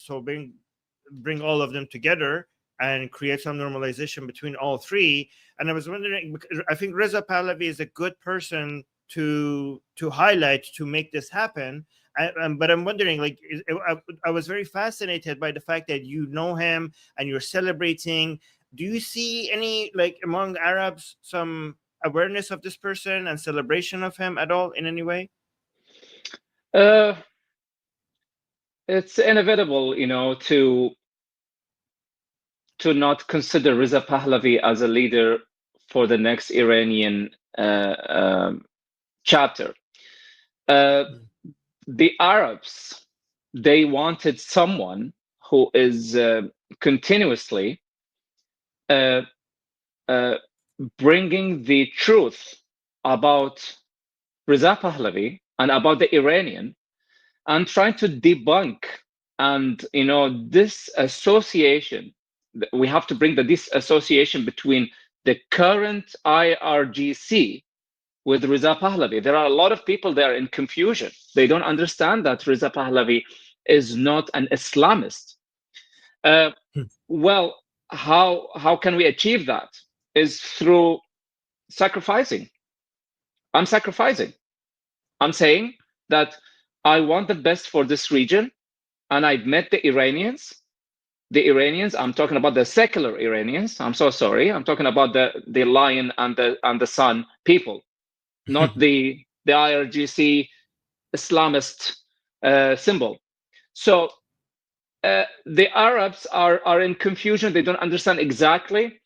so bring all of them together and create some normalization between all three. And I was wondering, because I think Reza Pahlavi is a good person to highlight to make this happen. But I'm wondering, like, I was very fascinated by the fact that you know him and you're celebrating. Do you see any, like, among Arabs, some awareness of this person and celebration of him at all in any way? It's inevitable, to not consider Reza Pahlavi as a leader for the next Iranian chapter. The Arabs, they wanted someone who is continuously bringing the truth about Reza Pahlavi and about the Iranian, and trying to debunk and disassociation. We have to bring the disassociation between the current IRGC with Reza Pahlavi. There are a lot of people there in confusion. They don't understand that Reza Pahlavi is not an Islamist. Well, how can we achieve that? Is through sacrificing. I'm sacrificing. I'm saying that I want the best for this region, and I've met the Iranians. The Iranians, I'm talking about the secular Iranians. I'm so sorry. I'm talking about the lion and the sun people, not the IRGC Islamist symbol. So the Arabs are in confusion. They don't understand exactly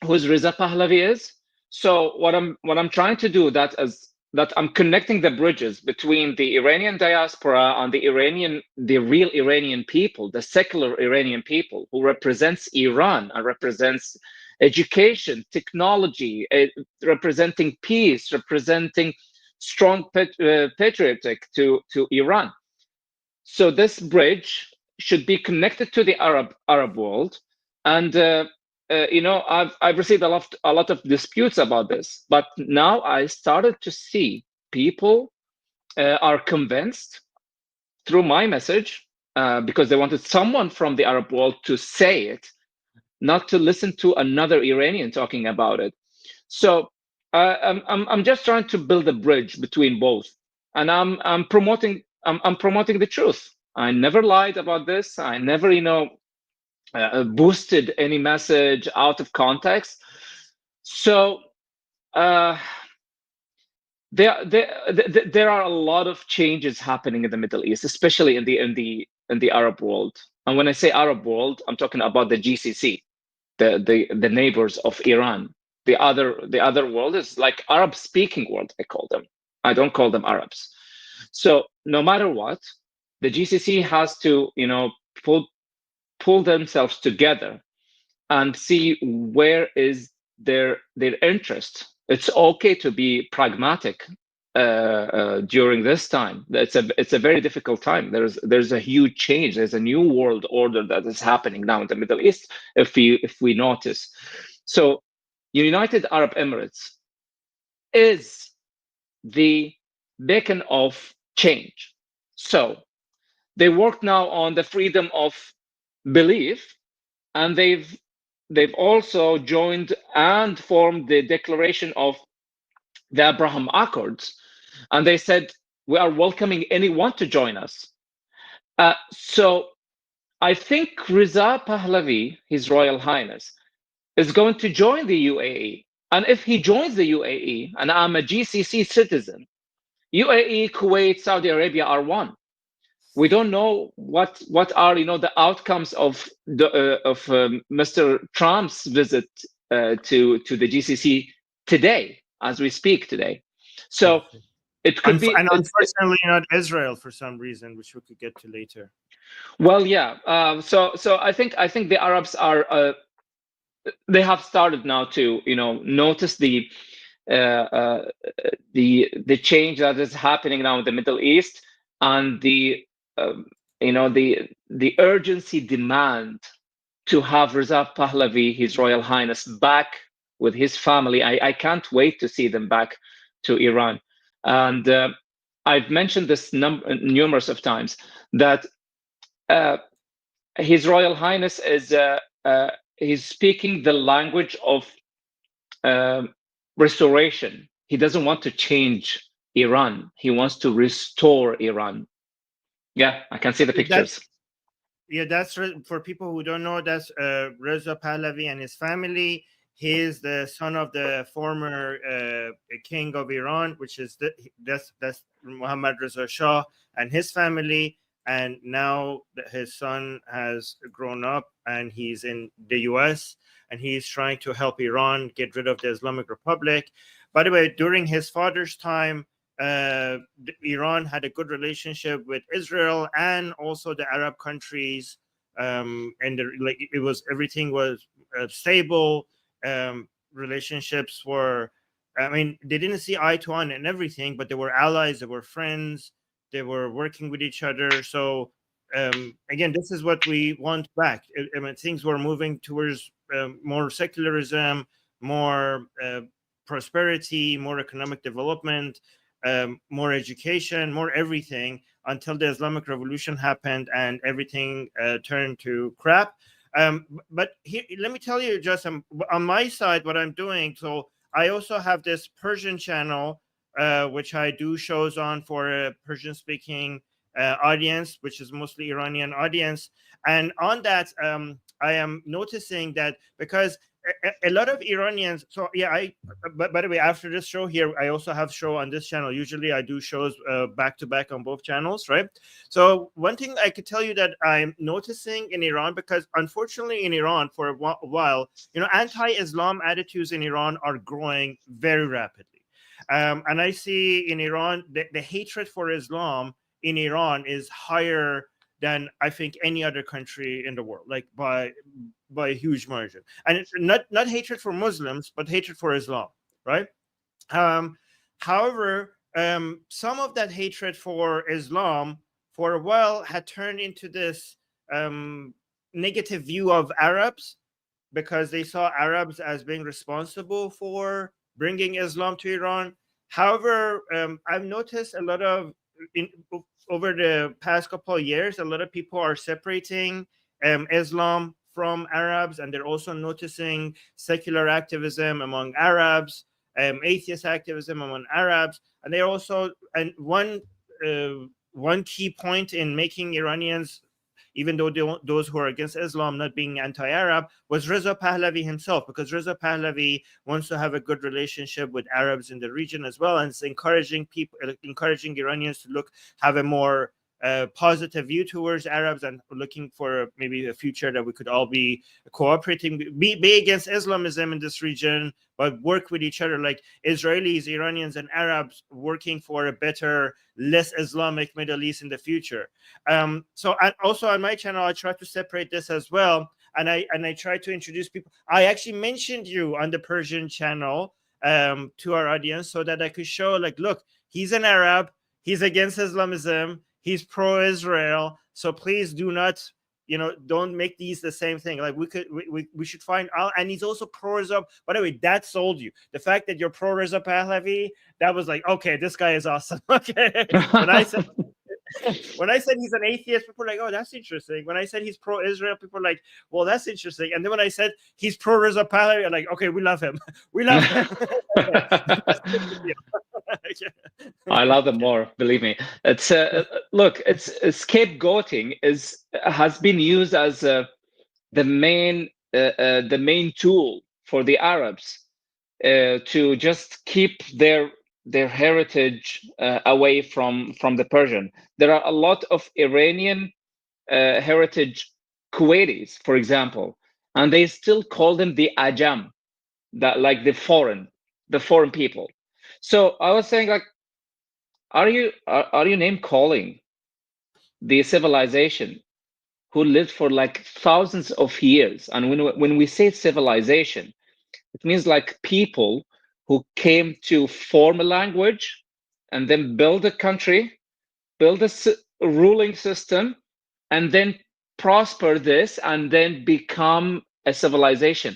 who Reza Pahlavi is. So what I'm trying to do that I'm connecting the bridges between the Iranian diaspora and the real Iranian people, the secular Iranian people who represents Iran and represents education, technology, representing peace, representing strong patriotic to Iran. So this bridge should be connected to the Arab world, and I've received a lot of disputes about this, but now I started to see people are convinced through my message because they wanted someone from the Arab world to say it, not to listen to another Iranian talking about it. So I'm just trying to build a bridge between both, and I'm promoting the truth. I never lied about this. I never boosted any message out of context. So there are a lot of changes happening in the Middle East, especially in the Arab world. And when I say Arab world, I'm talking about the GCC, the neighbors of Iran. The other world is like Arab-speaking world, I call them. I don't call them Arabs. So no matter what, the GCC has to pull themselves together and see where is their interest. It's okay to be pragmatic during this time. It's a very difficult time. There's a huge change. There's a new world order that is happening now in the Middle East, if we notice. So United Arab Emirates is the beacon of change. So they work now on the freedom of belief, and they've also joined and formed the declaration of the Abraham Accords, and they said we are welcoming anyone to join us. So I think Reza Pahlavi, His Royal Highness, is going to join the UAE, and if he joins the UAE, and I'm a GCC citizen, UAE, Kuwait, Saudi Arabia are one. We don't know what are the outcomes of Mr. Trump's visit to the GCC today, as we speak today. So it could be, and unfortunately not Israel for some reason, which we could get to later. Well, yeah. So I think the Arabs are they have started now to notice the change that is happening now in the Middle East, and the urgency demand to have Reza Pahlavi, His Royal Highness, back with his family. I can't wait to see them back to Iran. And I've mentioned this numerous of times, that His Royal Highness is he's speaking the language of restoration. He doesn't want to change Iran. He wants to restore Iran. Yeah, I can see the pictures. That's for people who don't know. That's Reza Pahlavi and his family. He is the son of the former king of Iran, which is that's Muhammad Reza Shah and his family. And now his son has grown up and he's in the US and he's trying to help Iran get rid of the Islamic Republic. By the way, during his father's time, Iran had a good relationship with Israel and also the Arab countries, and everything was stable. Relationships were, I mean, they didn't see eye to eye and everything, but they were allies, they were friends, they were working with each other. So again, this is what we want back. I mean, things were moving towards more secularism, more prosperity, more economic development, more education, more everything, until the Islamic Revolution happened and everything turned to crap. But here, let me tell you, just on my side, what I'm doing. So I also have this Persian channel, which I do shows on for a Persian-speaking audience, which is mostly Iranian audience. And on that, I am noticing that because a lot of Iranians. So yeah, But by the way, after this show here, I also have show on this channel. Usually, I do shows back to back on both channels, right? So one thing I could tell you that I'm noticing in Iran, because unfortunately in Iran for a while, anti-Islam attitudes in Iran are growing very rapidly, and I see in Iran the hatred for Islam in Iran is higher than I think any other country in the world, like by a huge margin. And it's not hatred for Muslims, but hatred for Islam, right? However, some of that hatred for Islam for a while had turned into this negative view of Arabs, because they saw Arabs as being responsible for bringing Islam to Iran. However, I've noticed a lot of over the past couple of years, a lot of people are separating Islam from Arabs, and they're also noticing secular activism among Arabs, atheist activism among Arabs, and they're also one key point in making Iranians, even though those who are against Islam, not being anti-Arab, was Reza Pahlavi himself, because Reza Pahlavi wants to have a good relationship with Arabs in the region as well, and it's encouraging Iranians to have a more positive view towards Arabs, and looking for maybe a future that we could all be cooperating, be against Islamism in this region, but work with each other, like Israelis, Iranians, and Arabs working for a better, less Islamic Middle East in the future. So also on my channel, I try to separate this as well, and I try to introduce people. I actually mentioned you on the Persian channel to our audience, so that I could show, like, look, he's an Arab, he's against Islamism, he's pro-Israel, so please do not, don't make these the same thing. Like, we should find out. And he's also pro-Reza. By the way, that sold you. The fact that you're pro-Reza Pahlavi, that was like, okay, this guy is awesome. Okay. When I said he's an atheist, people were like, oh, that's interesting. When I said he's pro-Israel, people were like, well, that's interesting. And then when I said he's pro-Reza Pahlavi, I'm like, okay, we love him. We love him. I love them more, believe me. It's look, it's scapegoating has been used as the main tool for the Arabs to just keep their heritage away from the Persian. There are a lot of Iranian heritage Kuwaitis, for example, and they still call them the Ajam, that like the foreign people. So I was saying, like, are you name calling the civilization who lived for like thousands of years? And when we say civilization, it means like people who came to form a language and then build a country, build a ruling system, and then prosper this and then become a civilization.